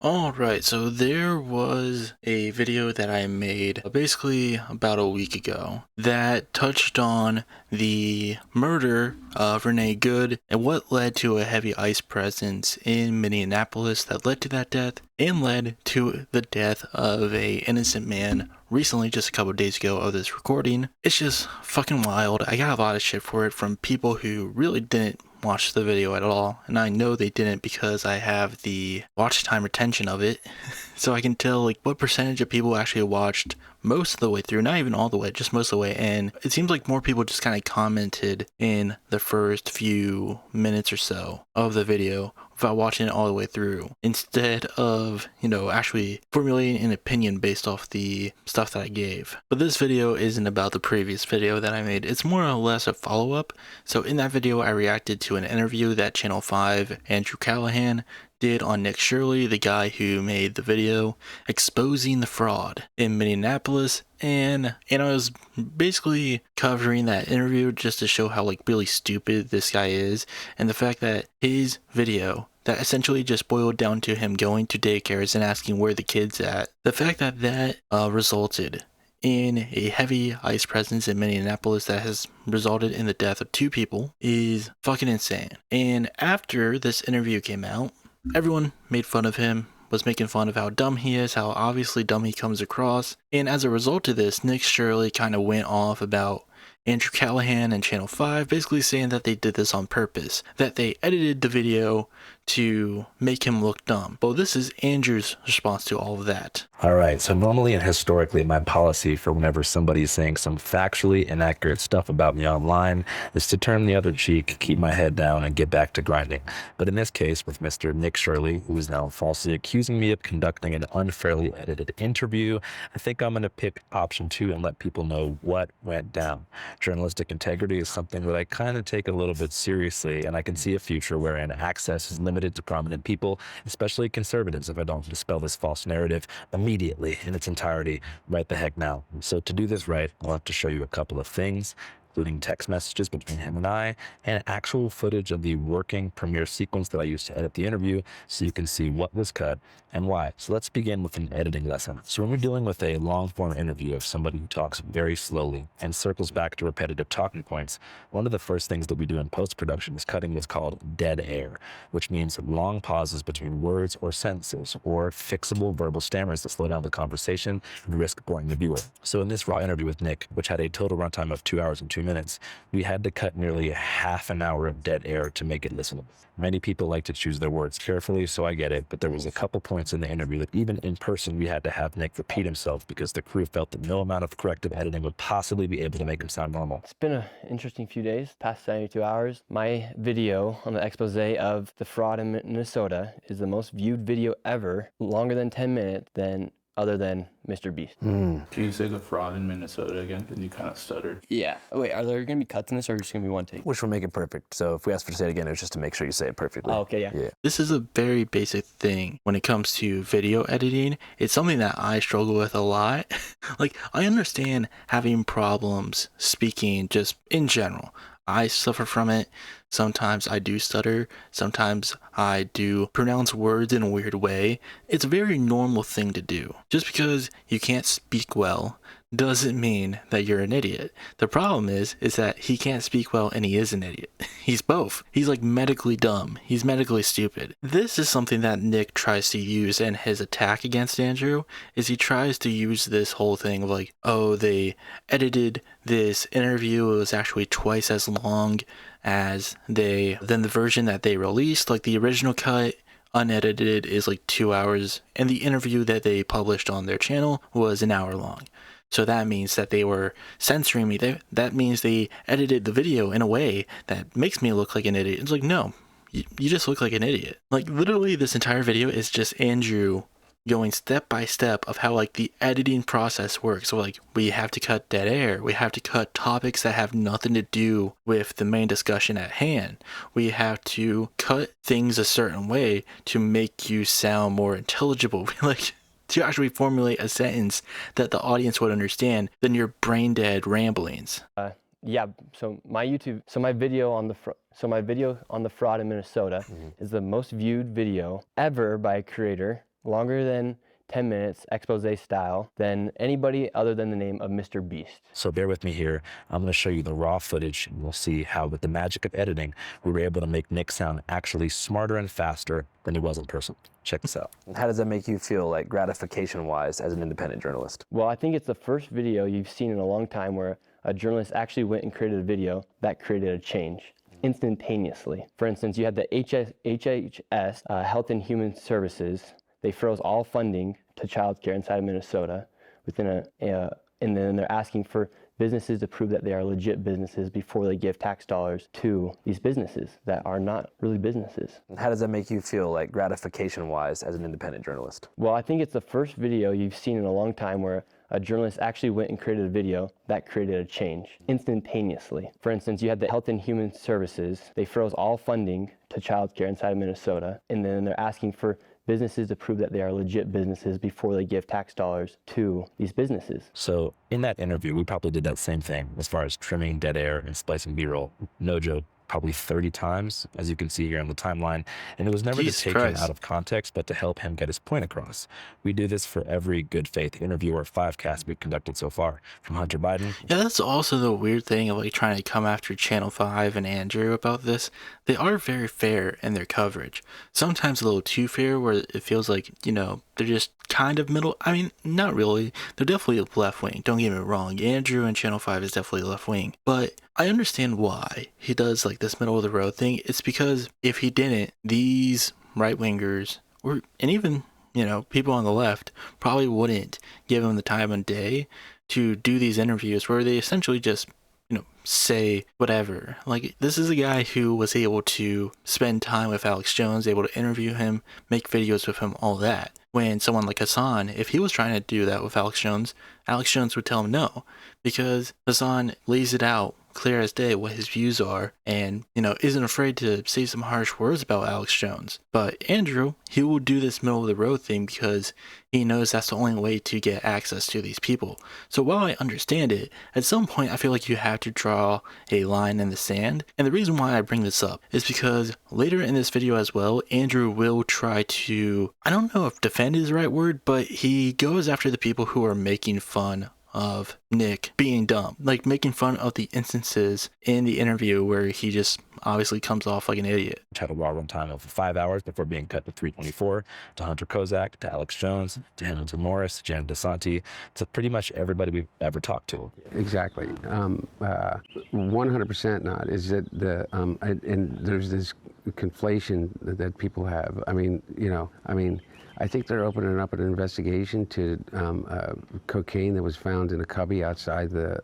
Alright, so there was a video that I made basically about a week ago that touched on the murder of Renee Good and what led to a heavy ICE presence in Minneapolis that led to that death and led to the death of a innocent man recently, just a couple of days ago of this recording. It's just fucking wild. I got a lot of shit for it from people who really didn't watch the video at all, and I know they didn't because I have the watch time retention of it, so I can tell like what percentage of people actually watched most of the way through, not even all the way, just most of the way. And it seems like more people just kind of commented in the first few minutes or so of the video without watching it all the way through, instead of, actually formulating an opinion based off the stuff that I gave. But this video isn't about the previous video that I made. It's more or less a follow-up. So in that video, I reacted to an interview that Channel 5 Andrew Callaghan did on Nick Shirley, the guy who made the video exposing the fraud in Minneapolis, and I was basically covering that interview just to show how really stupid this guy is, and the fact that his video that essentially just boiled down to him going to daycares and asking where the kid's at, the fact that that resulted in a heavy ICE presence in Minneapolis that has resulted in the death of 2 people is fucking insane. And after this interview came out, everyone made fun of him, was making fun of how dumb he is, how obviously dumb he comes across. And as a result of this, Nick Shirley kind of went off about Andrew Callaghan and Channel 5, basically saying that they did this on purpose, that they edited the video to make him look dumb. Well, this is Andrew's response to all of that. All right, so normally and historically, my policy for whenever somebody is saying some factually inaccurate stuff about me online is to turn the other cheek, keep my head down, and get back to grinding. But in this case, with Mr. Nick Shirley, who is now falsely accusing me of conducting an unfairly edited interview, I think I'm going to pick option 2 and let people know what went down. Journalistic integrity is something that I kind of take a little bit seriously, and I can see a future wherein access is limited to prominent people, especially conservatives, if I don't dispel this false narrative immediately in its entirety right the heck now. So to do this right, I'll have to show you a couple of things, including text messages between him and I, and actual footage of the working Premiere sequence that I used to edit the interview so you can see what was cut and why. So let's begin with an editing lesson. So when we're dealing with a long-form interview of somebody who talks very slowly and circles back to repetitive talking points, one of the first things that we do in post-production is cutting what's called dead air, which means long pauses between words or sentences, or fixable verbal stammers that slow down the conversation and risk boring the viewer. So in this raw interview with Nick, which had a total runtime of 2 hours and 2 minutes, we had to cut nearly a half an hour of dead air to make it listenable. Many people like to choose their words carefully, so I get it, but there was a couple points in the interview that even in person we had to have Nick repeat himself because the crew felt that no amount of corrective editing would possibly be able to make him sound normal. It's been an interesting few days, past 72 hours. My video on the expose of the fraud in Minnesota is the most viewed video ever, longer than 10 minutes, other than Mr. Beast. Can you say the fraud in Minnesota again? Because you kind of stuttered. Yeah. Wait, are there going to be cuts in this, or just going to be one take? Which will make it perfect. So if we ask for to say it again, it was just to make sure you say it perfectly. Oh, okay, yeah. This is a very basic thing when it comes to video editing. It's something that I struggle with a lot. I understand having problems speaking just in general. I suffer from it. Sometimes I do stutter. Sometimes I do pronounce words in a weird way. It's a very normal thing to do. Just because you can't speak well doesn't mean that you're an idiot. The problem is that he can't speak well and he is an idiot. He's both. He's medically dumb. He's medically stupid. This is something that Nick tries to use in his attack against Andrew, is he tries to use this whole thing of oh, they edited this interview. It was actually twice as long as than the version that they released. The original cut unedited is 2 hours, and the interview that they published on their channel was an hour long. So that means that they were censoring me. That means they edited the video in a way that makes me look like an idiot. It's no, you just look like an idiot. Literally this entire video is just Andrew going step by step of how the editing process works. So we have to cut dead air. We have to cut topics that have nothing to do with the main discussion at hand. We have to cut things a certain way to make you sound more intelligible. To actually formulate a sentence that the audience would understand than your brain dead ramblings. Yeah, so my video on the fraud in Minnesota is the most viewed video ever by a creator longer than 10 minutes, expose style, than anybody other than the name of Mr. Beast. So bear with me here. I'm going to show you the raw footage, and we'll see how with the magic of editing, we were able to make Nick sound actually smarter and faster than he was in person. Check this out. How does that make you feel, like gratification-wise, as an independent journalist? Well, I think it's the first video you've seen in a long time where a journalist actually went and created a video that created a change instantaneously. For instance, you had the HHS, Health and Human Services. They froze all funding to childcare inside of Minnesota and then they're asking for businesses to prove that they are legit businesses before they give tax dollars to these businesses that are not really businesses. And how does that make you feel, like gratification-wise, as an independent journalist? Well, I think it's the first video you've seen in a long time where a journalist actually went and created a video that created a change instantaneously. For instance, you had the Health and Human Services. They froze all funding to childcare inside of Minnesota, and then they're asking for businesses to prove that they are legit businesses before they give tax dollars to these businesses. So in that interview, we probably did that same thing as far as trimming dead air and splicing B-roll. No joke. Probably 30 times, as you can see here on the timeline. And it was never to take him out of context, but to help him get his point across. We do this for every good faith interview or 5cast we've conducted so far, from Hunter Biden. Yeah, that's also the weird thing of like trying to come after Channel 5 and Andrew about this. They are very fair in their coverage. Sometimes a little too fair where it feels like, you know, they're just kind of middle. I mean, not really. They're definitely left wing. Don't get me wrong. Andrew and Channel 5 is definitely left wing. But I understand why he does like this middle of the road thing. It's because if he didn't, these right wingers and even, you know, people on the left probably wouldn't give him the time of day to do these interviews where they essentially just, you know, say whatever. Like, this is a guy who was able to spend time with Alex Jones, able to interview him, make videos with him, all that. When someone like Hassan, if he was trying to do that with Alex Jones would tell him no, because Hassan lays it out clear as day what his views are and, you know, isn't afraid to say some harsh words about Alex Jones. But Andrew, he will do this middle of the road thing because he knows that's the only way to get access to these people. So while I understand it, at some point I feel like you have to draw a line in the sand. And the reason why I bring this up is because later in this video as well, Andrew will try to, I don't know if defend is the right word, but he goes after the people who are making fun of Nick being dumb, like making fun of the instances in the interview where he just obviously comes off like an idiot. Which had a raw run time of 5 hours before being cut to 3:24, to Hunter Kozak, to Alex Jones, to Hamilton Morris, Jan DeSanti, to pretty much everybody we've ever talked to. Exactly. 100% not. Is that and there's this conflation that people have. I think they're opening up an investigation to cocaine that was found in a cubby outside the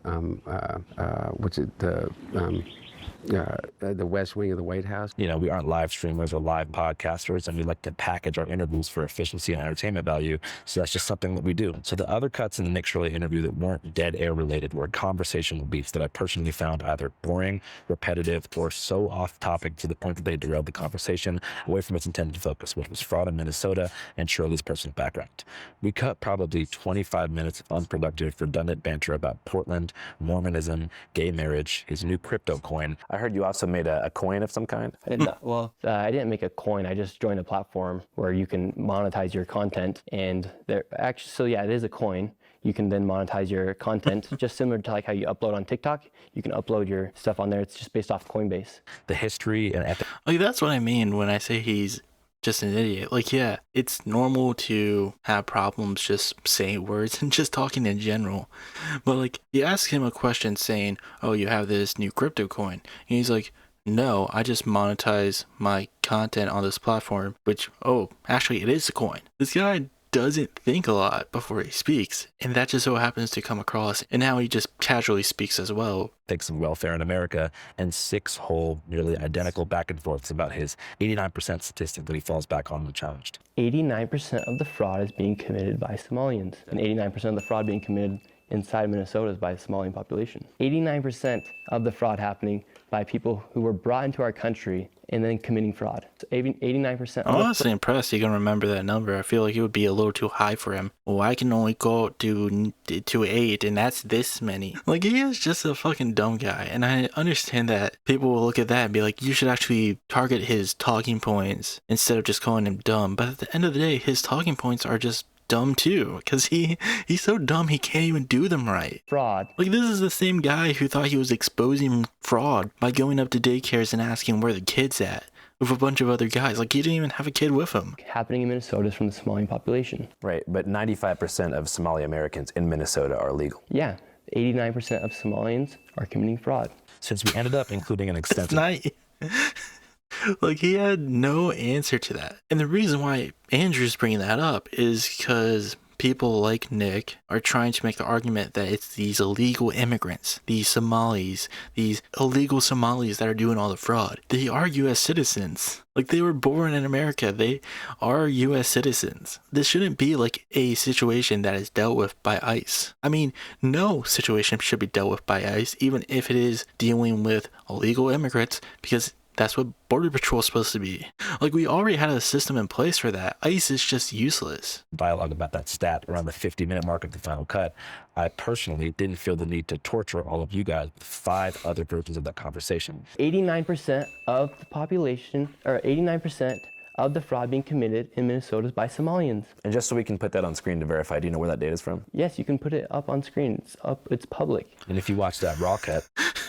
West Wing of the White House. You know, we aren't live streamers or live podcasters, and we like to package our interviews for efficiency and entertainment value. So that's just something that we do. So the other cuts in the Nick Shirley interview that weren't dead air related were conversational beats that I personally found either boring, repetitive, or so off topic to the point that they derailed the conversation away from its intended focus, which was fraud in Minnesota and Shirley's personal background. We cut probably 25 minutes of unproductive, redundant banter about Portland, Mormonism, gay marriage, his new crypto coin. I heard you also made a coin of some kind. I didn't make a coin. I just joined a platform where you can monetize your content, and it is a coin. You can then monetize your content, just similar to like how you upload on TikTok. You can upload your stuff on there. It's just based off Coinbase. The history and ethics. Like, that's what I mean when I say he's just an idiot. Like, yeah, it's normal to have problems just saying words and just talking in general. But like, you ask him a question saying, oh, you have this new crypto coin. And he's like, no, I just monetize my content on this platform, which, oh, actually it is a coin. This guy doesn't think a lot before he speaks, and that just so happens to come across, and now he just casually speaks as well. Ethics of welfare in America, and 6 whole, nearly identical back and forths about his 89% statistic that he falls back on unchallenged. 89% of the fraud is being committed by Somalians, and 89% of the fraud being committed inside Minnesota is by the Somalian population. 89% of the fraud happening by people who were brought into our country and then committing fraud. So 89% I'm honestly impressed you can remember that number. I feel like it would be a little too high for him. Well, I can only go to 8, and that's this many. Like, he is just a fucking dumb guy, and I understand that people will look at that and be like, you should actually target his talking points instead of just calling him dumb. But at the end of the day, his talking points are just dumb too, because he's so dumb he can't even do them right. fraud. Like, this is the same guy who thought he was exposing fraud by going up to daycares and asking where the kid's at with a bunch of other guys. Like, he didn't even have a kid with him. Happening in Minnesota is from the Somali population. Right, but 95% of Somali Americans in Minnesota are legal. Yeah, 89% of Somalians are committing fraud. Since we ended up including an It's extensive... not... Like, he had no answer to that. And the reason why Andrew's bringing that up is because people like Nick are trying to make the argument that it's these illegal immigrants, these Somalis, these illegal Somalis that are doing all the fraud. They are U.S. citizens. Like, they were born in America. They are U.S. citizens. This shouldn't be like a situation that is dealt with by ICE. I mean, no situation should be dealt with by ICE, even if it is dealing with illegal immigrants, because that's what Border Patrol is supposed to be. Like, we already had a system in place for that. ICE is just useless. dialogue about that stat around the 50-minute mark of the final cut, I personally didn't feel the need to torture all of you guys with 5 other versions of that conversation. 89% of the population, or 89% of the fraud being committed in Minnesota is by Somalians. And just so we can put that on screen to verify, do you know where that data is from? Yes, you can put it up on screen. It's public. And if you watch that raw cut,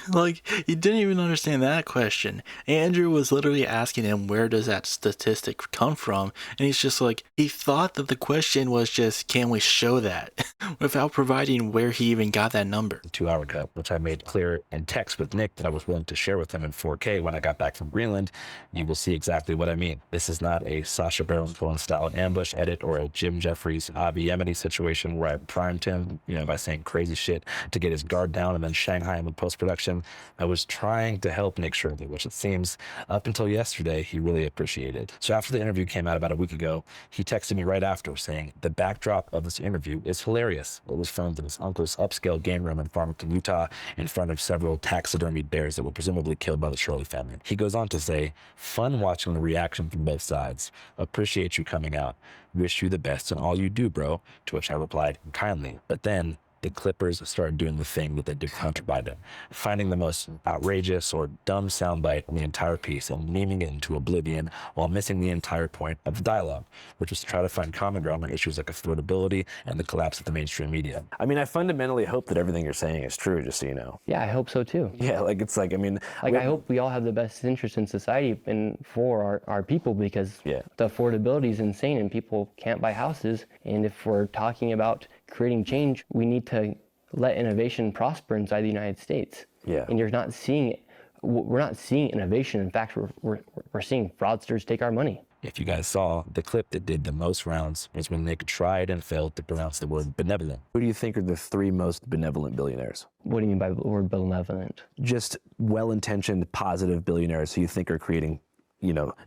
Like, he didn't even understand that question. Andrew was literally asking him, where does that statistic come from? And he's just like, he thought that the question was just, can we show that? Without providing where he even got that number. 2-hour cut, which I made clear in text with Nick that I was willing to share with him in 4K when I got back from Greenland, you will see exactly what I mean. This is not a Sacha Baron Cohen style ambush edit or a Jim Jeffries Avi Yemeni situation where I primed him, by saying crazy shit to get his guard down and then Shanghai him in post-production. I was trying to help Nick Shirley, which it seems up until yesterday he really appreciated. So after the interview came out about a week ago, he texted me right after saying the backdrop of this interview is hilarious. It was filmed in his uncle's upscale game room in Farmington, Utah, in front of several taxidermied bears that were presumably killed by the Shirley family. He goes on to say, fun watching the reaction from both sides. Appreciate you coming out. Wish you the best in all you do, bro. To which I replied, kindly. But then the Clippers started doing the thing that they do counter Biden, finding the most outrageous or dumb soundbite in the entire piece and memeing it into oblivion while missing the entire point of the dialogue, which was to try to find common ground on issues like affordability and the collapse of the mainstream media. I mean, I fundamentally hope that everything you're saying is true, just so you know. Yeah, I hope so too. Yeah, I hope we all have the best interest in society and for our people, because the affordability is insane and people can't buy houses. And if we're talking about creating change, we need to let innovation prosper inside the United States. Yeah. And you're not seeing it. We're not seeing innovation. In fact, we're seeing fraudsters take our money. If you guys saw, the clip that did the most rounds was when Nick tried and failed to pronounce the word benevolent. Who do you think are the 3 most benevolent billionaires? What do you mean by the word benevolent? Just well-intentioned, positive billionaires who you think are creating,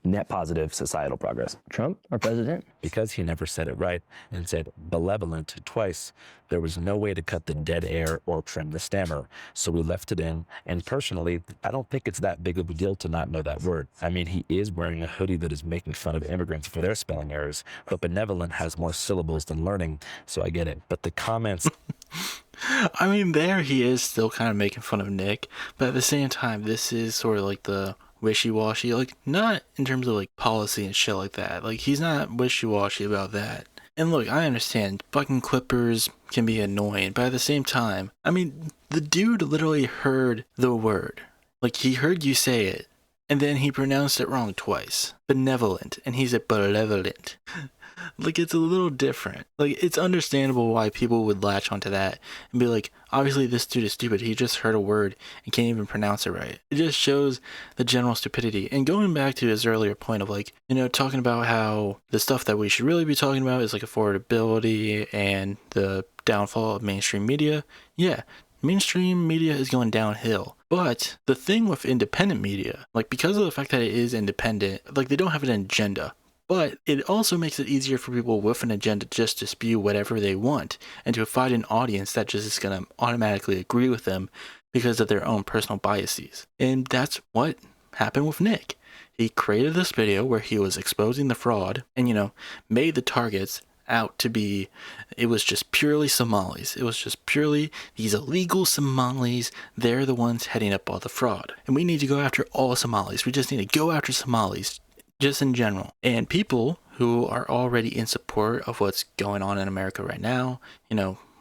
net positive societal progress. Trump, our president? Because he never said it right and said benevolent twice, there was no way to cut the dead air or trim the stammer. So we left it in. And personally, I don't think it's that big of a deal to not know that word. I mean, he is wearing a hoodie that is making fun of immigrants for their spelling errors, but benevolent has more syllables than learning, so I get it. But the comments... I mean, there he is still kind of making fun of Nick, but at the same time, this is sort of like the wishy-washy, like, not in terms of like policy and shit like that. Like, he's not wishy-washy about that. And look, I understand fucking Clippers can be annoying, but at the same time, I mean, the dude literally heard the word. Like, he heard you say it, and then he pronounced it wrong twice. Benevolent, and he said benevolent. Like, it's a little different. Like, it's understandable why people would latch onto that and be like, obviously this dude is stupid. He just heard a word and can't even pronounce it right. It just shows the general stupidity. And going back to his earlier point of like, talking about how the stuff that we should really be talking about is like affordability and the downfall of mainstream media. Yeah, mainstream media is going downhill. But the thing with independent media, like, because of the fact that it is independent, like, they don't have an agenda. But it also makes it easier for people with an agenda just to spew whatever they want and to find an audience that just is going to automatically agree with them because of their own personal biases. And that's what happened with Nick. he created this video where he was exposing the fraud and, made the targets out to be, it was just purely Somalis. It was just purely these illegal Somalis. They're the ones heading up all the fraud. And we need to go after all Somalis. We just need to go after Somalis, just in general. And people who are already in support of what's going on in America right now,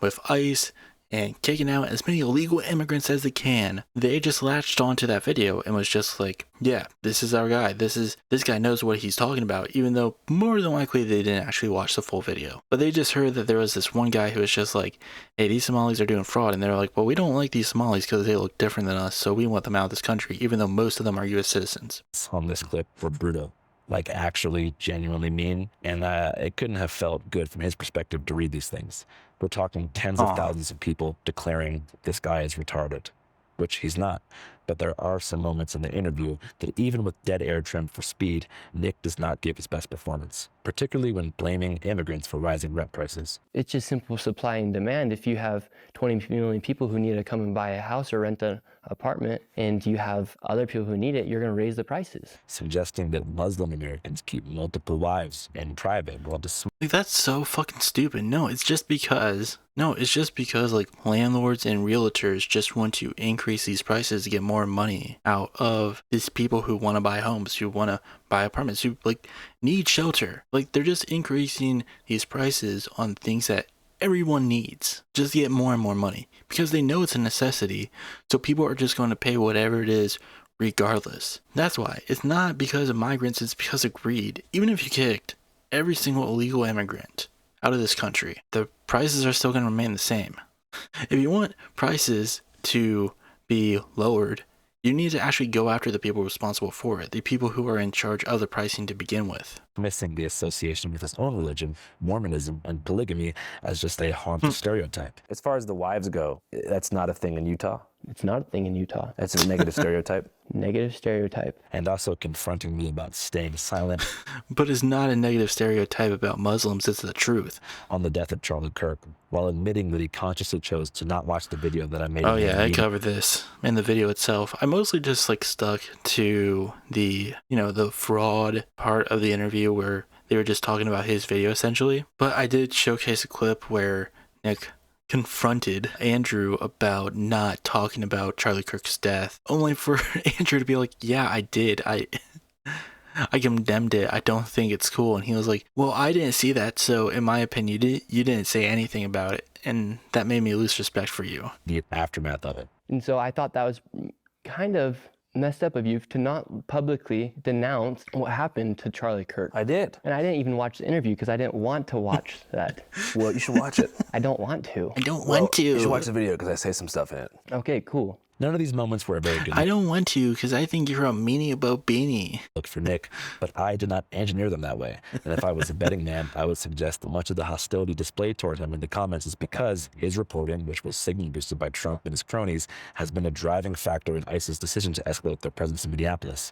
with ICE and kicking out as many illegal immigrants as they can, they just latched onto that video and was just like, yeah, this is our guy. This guy knows what he's talking about, even though more than likely they didn't actually watch the full video. But they just heard that there was this one guy who was just like, hey, these Somalis are doing fraud. And they're like, well, we don't like these Somalis because they look different than us, so we want them out of this country, even though most of them are U.S. citizens. On this clip were brutal, like actually genuinely mean, and it couldn't have felt good from his perspective to read these things. We're talking tens of thousands of people declaring this guy is retarded, which he's not. But there are some moments in the interview that even with dead air trimmed for speed, Nick does not give his best performance, particularly when blaming immigrants for rising rent prices. It's just simple supply and demand. If you have 20 million people who need to come and buy a house or rent an apartment, and you have other people who need it, you're going to raise the prices. Suggesting that Muslim Americans keep multiple wives in private while That's so fucking stupid. No, it's just because like landlords and realtors just want to increase these prices to get more money out of these people who want to buy homes, who want to buy apartments, who like need shelter. Like they're just increasing these prices on things that everyone needs just to get more and more money because they know it's a necessity. So people are just going to pay whatever it is regardless. That's why. It's not because of migrants, it's because of greed. Even if you kicked every single illegal immigrant out of this country, the prices are still going to remain the same. If you want prices to be lowered, you need to actually go after the people responsible for it, the people who are in charge of the pricing to begin with. Missing the association with his own religion, Mormonism, and polygamy as just a harmful stereotype. As far as the wives go, that's not a thing in Utah. It's not a thing in Utah. That's a negative stereotype. Negative stereotype. And also confronting me about staying silent. But it's not a negative stereotype about Muslims, it's the truth. On the death of Charlie Kirk, while admitting that he consciously chose to not watch the video that I made. Oh yeah, I covered this in the video itself. I mostly just like stuck to the, the fraud part of the interview where they were just talking about his video essentially. But I did showcase a clip where Nick confronted Andrew about not talking about Charlie Kirk's death, only for Andrew to be like, yeah, I did. I condemned it. I don't think it's cool. And he was like, well, I didn't see that. So in my opinion, you didn't say anything about it. And that made me lose respect for you. The aftermath of it. And so I thought that was kind of messed up of you to not publicly denounce what happened to Charlie Kirk. I did. And I didn't even watch the interview because I didn't want to watch that. Well, you should watch it. I don't want to. I don't want to. You should watch the video because I say some stuff in it. Okay, cool. None of these moments were very good. I don't want to because I think you're a meanie about beanie. Look for Nick, but I did not engineer them that way. And if I was a betting man, I would suggest that much of the hostility displayed toward him in the comments is because his reporting, which was signal boosted by Trump and his cronies, has been a driving factor in ICE's decision to escalate their presence in Minneapolis.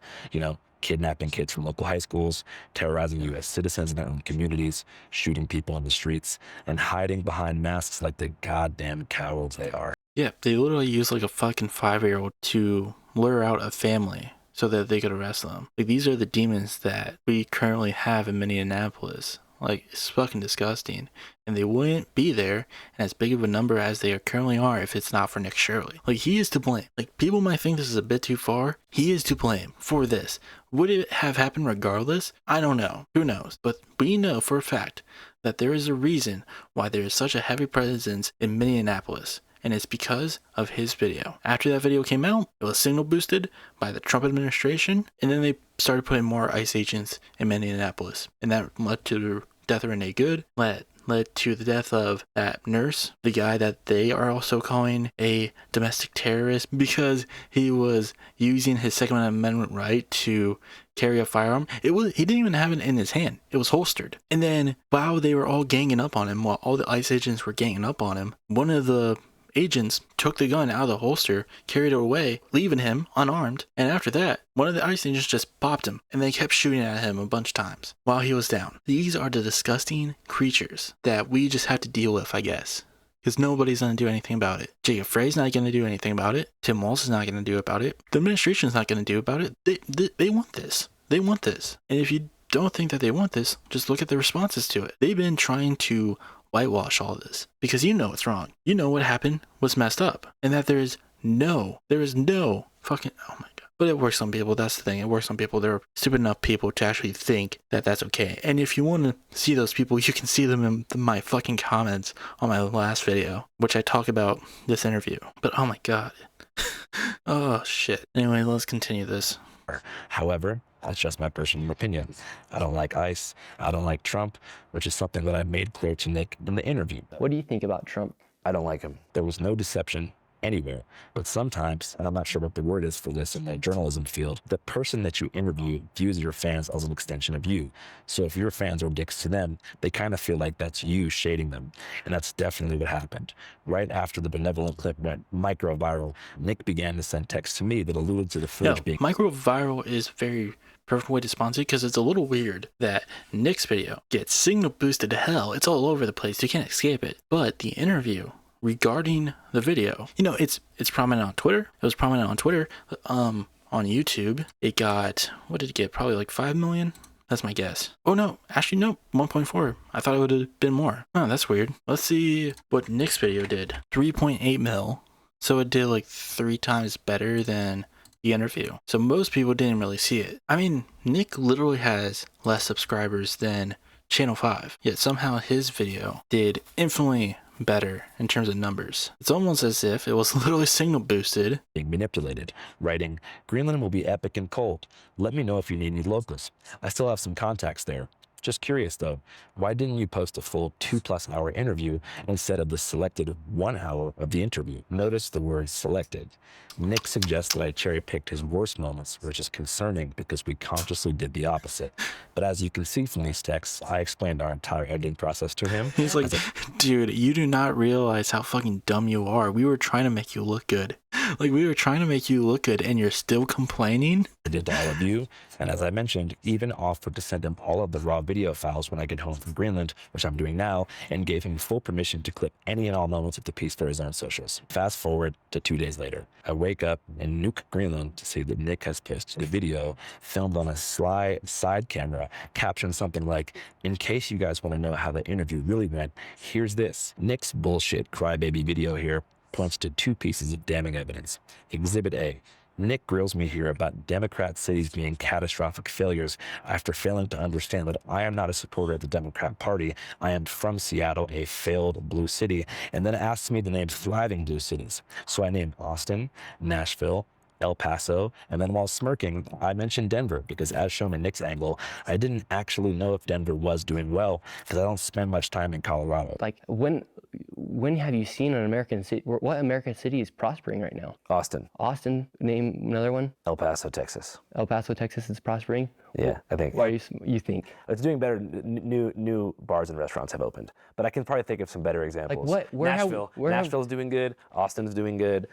Kidnapping kids from local high schools, terrorizing U.S. citizens in their own communities, shooting people on the streets, and hiding behind masks like the goddamn cowards they are. Yeah, they literally used like a fucking 5-year-old to lure out a family so that they could arrest them. Like, these are the demons that we currently have in Minneapolis. Like, it's fucking disgusting. And they wouldn't be there in as big of a number as they currently are if it's not for Nick Shirley. Like, he is to blame. Like, people might think this is a bit too far. He is to blame for this. Would it have happened regardless? I don't know. Who knows? But we know for a fact that there is a reason why there is such a heavy presence in Minneapolis. And it's because of his video. After that video came out, it was signal boosted by the Trump administration, and then they started putting more ICE agents in Minneapolis. And that led to the death of Renee Good, led to the death of that nurse, the guy that they are also calling a domestic terrorist because he was using his Second Amendment right to carry a firearm. He didn't even have it in his hand. It was holstered. And then while they were all ganging up on him, while all the ICE agents were ganging up on him, one of the agents took the gun out of the holster, carried it away, leaving him unarmed, and after that, one of the ICE agents just popped him, and they kept shooting at him a bunch of times while he was down. These are the disgusting creatures that we just have to deal with, I guess. Because nobody's going to do anything about it. Jacob Frey's not going to do anything about it. Tim Walz is not going to do about it. The administration's not going to do about it. They want this. They want this. And if you don't think that they want this, just look at the responses to it. They've been trying to whitewash all this because you know it's wrong. You know what happened was messed up, and that there is no fucking, oh my God. But it works on people. That's the thing. It works on people. They're stupid enough people to actually think that that's okay. And if you want to see those people, you can see them in my fucking comments on my last video, which I talk about this interview. But oh my God. Oh shit. Anyway, let's continue this. However, that's just my personal opinion. I don't like ICE. I don't like Trump, which is something that I made clear to Nick in the interview. What do you think about Trump? I don't like him. There was no deception anywhere. But sometimes, and I'm not sure what the word is for this in the journalism field, the person that you interview views your fans as an extension of you. So if your fans are dicks to them, they kind of feel like that's you shading them. And that's definitely what happened. Right after the benevolent clip went micro-viral, Nick began to send texts to me that alluded to the footage being... Micro-viral is very perfect way to sponsor it, because it's a little weird that Nick's video gets signal boosted to hell. It's all over the place. You can't escape it. But the interview regarding the video, you know, it's prominent on Twitter. It was prominent on Twitter. On YouTube, it got, what did it get? Probably like 5 million. That's my guess. Oh no, actually no, 1.4. I thought it would have been more. Oh, that's weird. Let's see what Nick's video did. 3.8 mil. So it did like 3 times better than the interview. So most people didn't really see it. I mean, Nick literally has less subscribers than Channel 5, yet somehow his video did infinitely better in terms of numbers. It's almost as if it was literally signal boosted. Being manipulated, writing, "Greenland will be epic and cold. Let me know if you need any locals. I still have some contacts there. Just curious though, why didn't you post a full 2+ hour interview instead of the selected 1 hour of the interview?" Notice the word selected. Nick suggests that I cherry-picked his worst moments, which is concerning because we consciously did the opposite. But as you can see from these texts, I explained our entire editing process to him. He's like, dude, you do not realize how fucking dumb you are. We were trying to make you look good. Like, we were trying to make you look good, and you're still complaining? I did to all of you, and as I mentioned, even offered to send him all of the raw video files when I get home from Greenland, which I'm doing now, and gave him full permission to clip any and all moments of the piece for his own socials. Fast forward to 2 days later. I wake up and nuke Greenland to see that Nick has posted the video filmed on a side camera, captioned something like, "In case you guys want to know how the interview really went, here's this." Nick's bullshit crybaby video here points to 2 pieces of damning evidence. Exhibit A. Nick grills me here about Democrat cities being catastrophic failures after failing to understand that I am not a supporter of the Democrat Party. I am from Seattle, a failed blue city, and then asks me to name thriving blue cities. So I named Austin, Nashville, El Paso, and then while smirking, I mentioned Denver because as shown in Nick's angle, I didn't actually know if Denver was doing well because I don't spend much time in Colorado. Like, when have you seen an American city? What American city is prospering right now? Austin. Austin, name another one. El Paso, Texas. El Paso, Texas is prospering. Yeah, I think. Why you think? It's doing better. New bars and restaurants have opened, but I can probably think of some better examples. Like what? Nashville's doing good. Austin's doing good.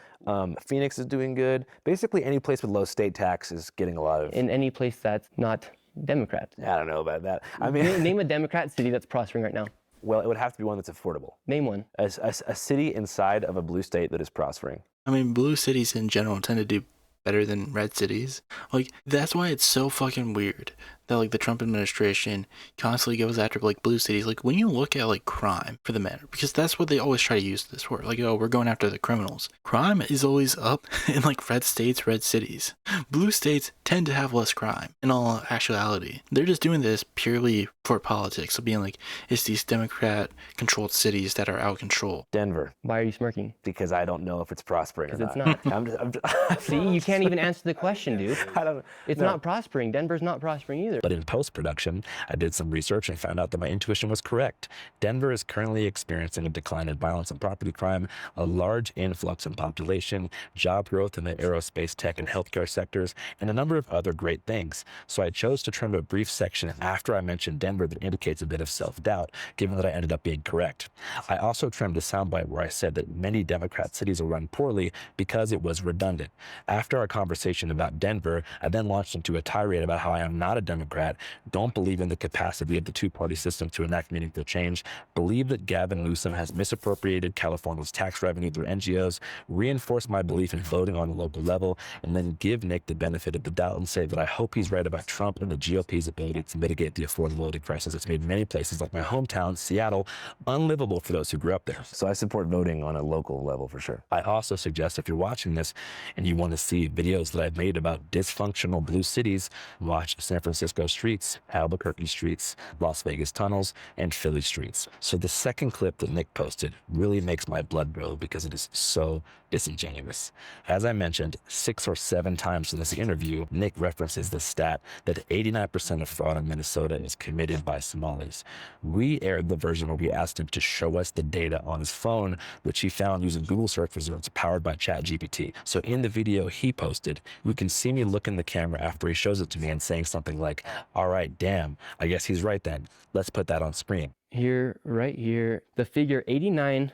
Phoenix is doing good. Basically, any place with low state tax is getting a lot of. In any place that's not Democrat. I don't know about that. I mean, name a Democrat city that's prospering right now. Well, it would have to be one that's affordable. Name one. A city inside of a blue state that is prospering. I mean, blue cities in general tend to do better than red cities. Like, that's why it's so fucking weird that, like, the Trump administration constantly goes after, like, blue cities. Like, when you look at, like, crime for the matter, because that's what they always try to use this for. Like, oh, we're going after the criminals. Crime is always up in, like, red states, red cities. Blue states tend to have less crime in all actuality. They're just doing this purely for politics. So being like, it's these Democrat-controlled cities that are out of control. Denver. Why are you smirking? Because I don't know if it's prospering or not. It's not. See, you can't even answer the question, dude. I don't know. It's not prospering. Denver's not prospering either. But in post-production, I did some research and found out that my intuition was correct. Denver is currently experiencing a decline in violence and property crime, a large influx in population, job growth in the aerospace, tech, and healthcare sectors, and a number of other great things. So I chose to trim a brief section after I mentioned Denver that indicates a bit of self-doubt, given that I ended up being correct. I also trimmed a soundbite where I said that many Democrat cities are run poorly because it was redundant. After our conversation about Denver, I then launched into a tirade about how I am not a Democrat Democrat, don't believe in the capacity of the two-party system to enact meaningful change, believe that Gavin Newsom has misappropriated California's tax revenue through NGOs, reinforce my belief in voting on the local level, and then give Nick the benefit of the doubt and say that I hope he's right about Trump and the GOP's ability to mitigate the affordability crisis that's made many places like my hometown, Seattle, unlivable for those who grew up there. So I support voting on a local level for sure. I also suggest if you're watching this and you want to see videos that I've made about dysfunctional blue cities, watch San Francisco streets, Albuquerque streets, Las Vegas tunnels, and Philly streets. So the second clip that Nick posted really makes my blood boil because it is so disingenuous. As I mentioned 6 or 7 times in this interview, Nick references the stat that 89% of fraud in Minnesota is committed by Somalis. We aired the version where we asked him to show us the data on his phone, which he found using Google search results powered by ChatGPT. So in the video he posted, you can see me look in the camera after he shows it to me and saying something like, all right, damn, I guess he's right then. Let's put that on screen. Here, right here, the figure 89%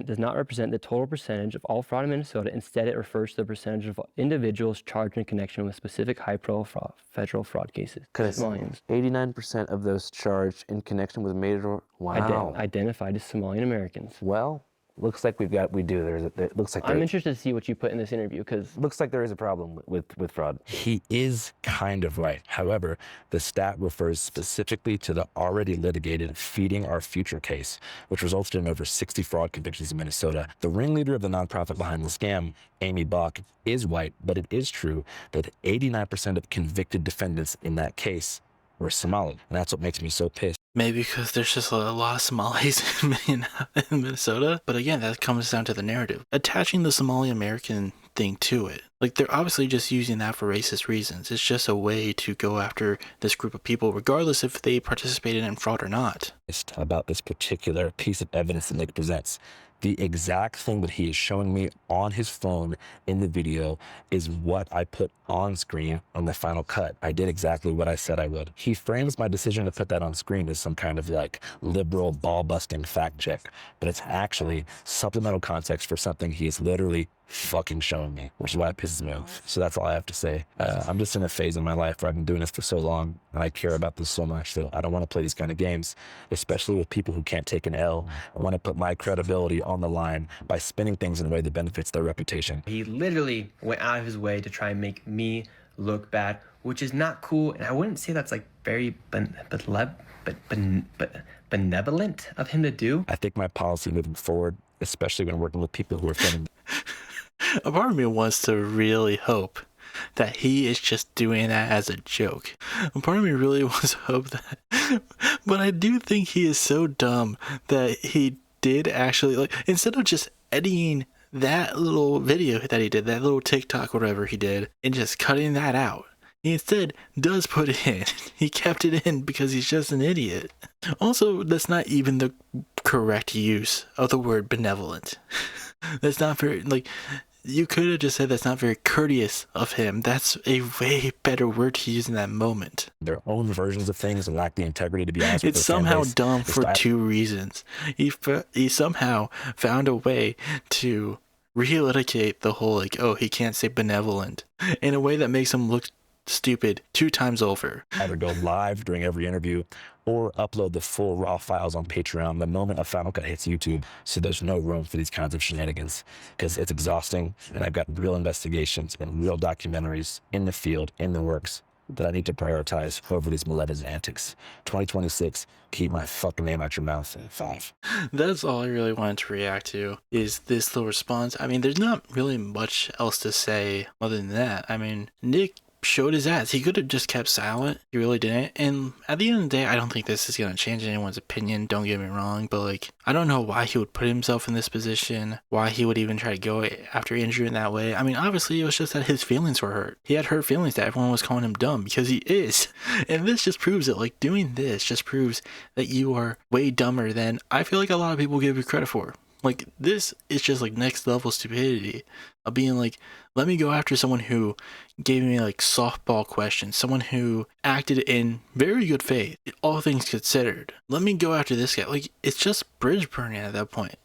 does not represent the total percentage of all fraud in Minnesota. Instead, it refers to the percentage of individuals charged in connection with specific high-profile federal fraud cases. Somalians. 89% of those charged in connection with major, wow. Identified as Somalian Americans. Well, looks like we do. It looks like I'm interested to see what you put in this interview because looks like there is a problem with fraud. He is kind of right. However, the stat refers specifically to the already litigated Feeding Our Future case, which resulted in over 60 fraud convictions in Minnesota. The ringleader of the nonprofit behind the scam, Amy Bach, is white, but it is true that 89% of convicted defendants in that case were Somali. And that's what makes me so pissed. Maybe because there's just a lot of Somalis in Minnesota. But again, that comes down to the narrative. Attaching the Somali American thing to it. Like, they're obviously just using that for racist reasons. It's just a way to go after this group of people, regardless if they participated in fraud or not. About this particular piece of evidence that Nick presents. The exact thing that he is showing me on his phone in the video is what I put on screen on the final cut. I did exactly what I said I would. He frames my decision to put that on screen as some kind of like liberal ball-busting fact check, but it's actually supplemental context for something he is literally fucking showing me, which is why it pisses me off. So that's all I have to say. I'm just in a phase in my life where I've been doing this for so long and I care about this so much that I don't want to play these kind of games, especially with people who can't take an L. I want to put my credibility on the line by spinning things in a way that benefits their reputation. he literally went out of his way to try and make me look bad, which is not cool. And I wouldn't say that's like very benevolent of him to do. I think my policy moving forward, especially when working with people who are filming. A part of me wants to really hope that he is just doing that as a joke. A part of me really wants to hope that. But I do think he is so dumb that he did actually, like, instead of just editing that little video that he did, that little TikTok, whatever he did, and just cutting that out, he instead does put it in. He kept it in because he's just an idiot. Also, that's not even the correct use of the word benevolent. That's not very, like, you could have just said that's not very courteous of him. That's a way better word to use in that moment. Their own versions of things and lack the integrity to be honest with It's their fan somehow base. dumb for 2 reasons. He somehow found a way to relitigate the whole, like, oh, he can't say benevolent in a way that makes him look stupid 2 times over. Either go live during every interview or upload the full raw files on Patreon the moment a final cut hits YouTube. So there's no room for these kinds of shenanigans because it's exhausting and I've got real investigations and real documentaries in the field, in the works, that I need to prioritize over these malevolent antics. 2026, keep my fucking name out your mouth. 5. That's all I really wanted to react to, is this little response. I mean, there's not really much else to say other than that. I mean, Nick showed his ass. He could have just kept silent. He really didn't. And at the end of the day, I don't think this is going to change anyone's opinion. Don't get me wrong. But, like, I don't know why he would put himself in this position. Why he would even try to go after Andrew in that way. I mean, obviously, it was just that his feelings were hurt. He had hurt feelings that everyone was calling him dumb because he is. And this just proves it. Like, doing this just proves that you are way dumber than I feel like a lot of people give you credit for. Like, this is just, like, next level stupidity of being like, let me go after someone who gave me, like, softball questions, someone who acted in very good faith, all things considered. Let me go after this guy. Like, it's just bridge burning at that point.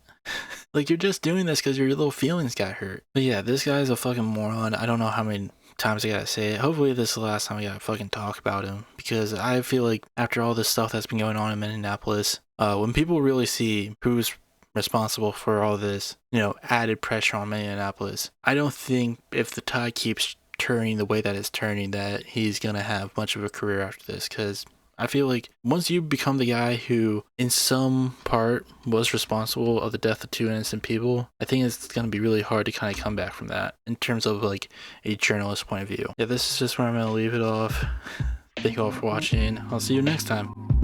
Like, you're just doing this because your little feelings got hurt. But yeah, this guy's a fucking moron. I don't know how many times I gotta say it. Hopefully this is the last time I gotta fucking talk about him, because I feel like after all this stuff that's been going on in Minneapolis, when people really see who's responsible for all this, added pressure on Minneapolis, I don't think if the tide keeps turning the way that it's turning that he's gonna have much of a career after this, because I feel like once you become the guy who in some part was responsible of the death of 2 innocent people, I think it's going to be really hard to kind of come back from that in terms of like a journalist point of view. Yeah, this is just where I'm going to leave it off. Thank you all for watching. I'll see you next time.